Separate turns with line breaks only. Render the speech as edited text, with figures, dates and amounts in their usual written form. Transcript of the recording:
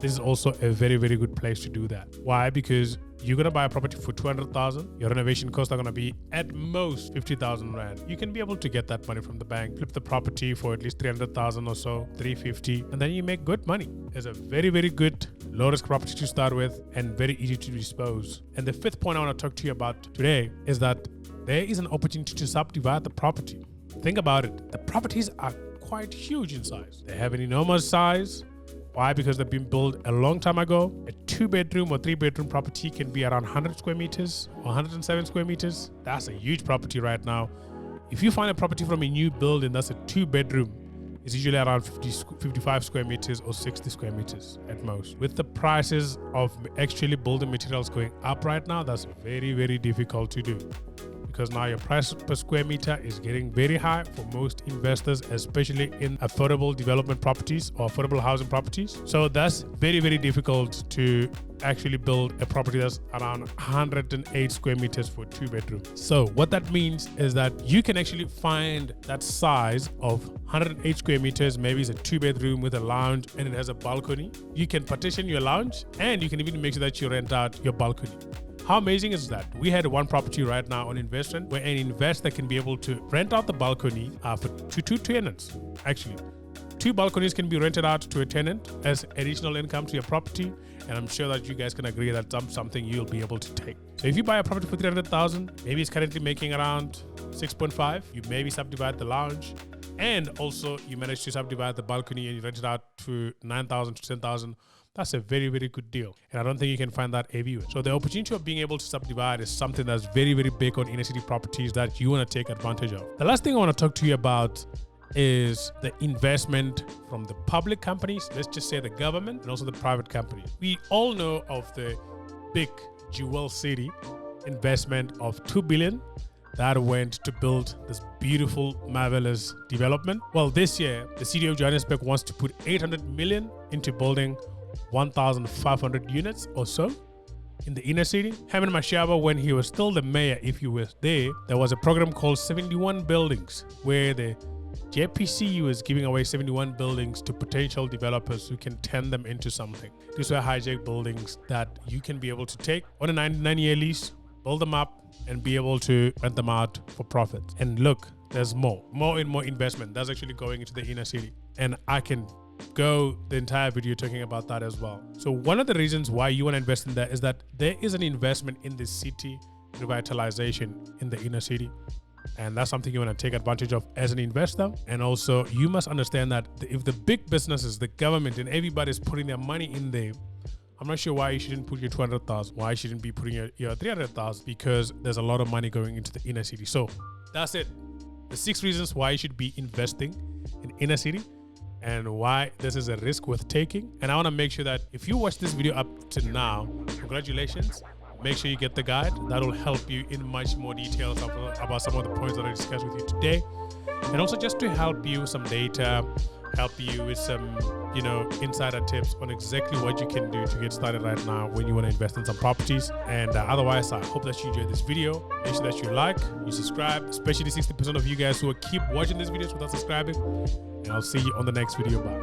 this is also a very, very good place to do that. Why? Because you're gonna buy a property for 200,000. Your renovation costs are gonna be at most 50,000 rand. You can be able to get that money from the bank, flip the property for at least 300,000 or so, 350, and then you make good money. It's a very, very good low risk property to start with and very easy to dispose. And the fifth point I want to talk to you about today is that there is an opportunity to subdivide the property. Think about it. The properties are quite huge in size. They have an enormous size. Why? Because they've been built a long time ago. A 2-bedroom or 3-bedroom property can be around 100 square meters or 107 square meters. That's a huge property right now. If you find a property from a new building that's a 2-bedroom, it's usually around 55 square meters or 60 square meters at most. With the prices of actually building materials going up right now, that's very, very difficult to do. Because now your price per square meter is getting very high for most investors, especially in affordable development properties or affordable housing properties. So that's very, very difficult to actually build a property that's around 108 square meters for 2-bedroom. So what that means is that you can actually find that size of 108 square meters. Maybe it's a 2-bedroom with a lounge and it has a balcony. You can partition your lounge and you can even make sure that you rent out your balcony. How amazing is that? We had one property right now on investRand where an investor can be able to rent out the balcony for two tenants. Actually, 2 balconies can be rented out to a tenant as additional income to your property. And I'm sure that you guys can agree that that's something you'll be able to take. So if you buy a property for 300,000, maybe it's currently making around 6.5. You maybe subdivide the lounge and also you manage to subdivide the balcony and you rent it out to 9,000 to 10,000. That's a very, very good deal. And I don't think you can find that everywhere. So the opportunity of being able to subdivide is something that's very, very big on inner city properties that you want to take advantage of. The last thing I want to talk to you about is the investment from the public companies, let's just say the government, and also the private companies. We all know of the big Jewel City investment of 2 billion that went to build this beautiful, marvelous development. Well, this year, the city of Johannesburg wants to put 800 million into building 1,500 units or so in the inner city. Herman Mashaba, when he was still the mayor, if you were there was a program called 71 buildings where the JPC was giving away 71 buildings to potential developers who can turn them into something. These were hijack buildings that you can be able to take on a 99-year lease, build them up and be able to rent them out for profit. And look, there's more and more investment that's actually going into the inner city. And I can go the entire video talking about that as well. So one of the reasons why you want to invest in that is that there is an investment in the city revitalization in the inner city. And that's something you want to take advantage of as an investor. And also you must understand that if the big businesses, the government and everybody's putting their money in there, I'm not sure why you shouldn't put your 200,000. Why you shouldn't be putting your 300,000, because there's a lot of money going into the inner city. So that's it. The 6 reasons why you should be investing in inner city and why this is a risk worth taking. And I want to make sure that if you watch this video up to now, congratulations. Make sure you get the guide. That will help you in much more details about some of the points that I discussed with you today. And also just to help you some data, help you with some, insider tips on exactly what you can do to get started right now when you want to invest in some properties. And otherwise, I hope that you enjoyed this video. Make sure that you like, you subscribe, especially 60% of you guys who will keep watching these videos without subscribing. And I'll see you on the next video. Bye.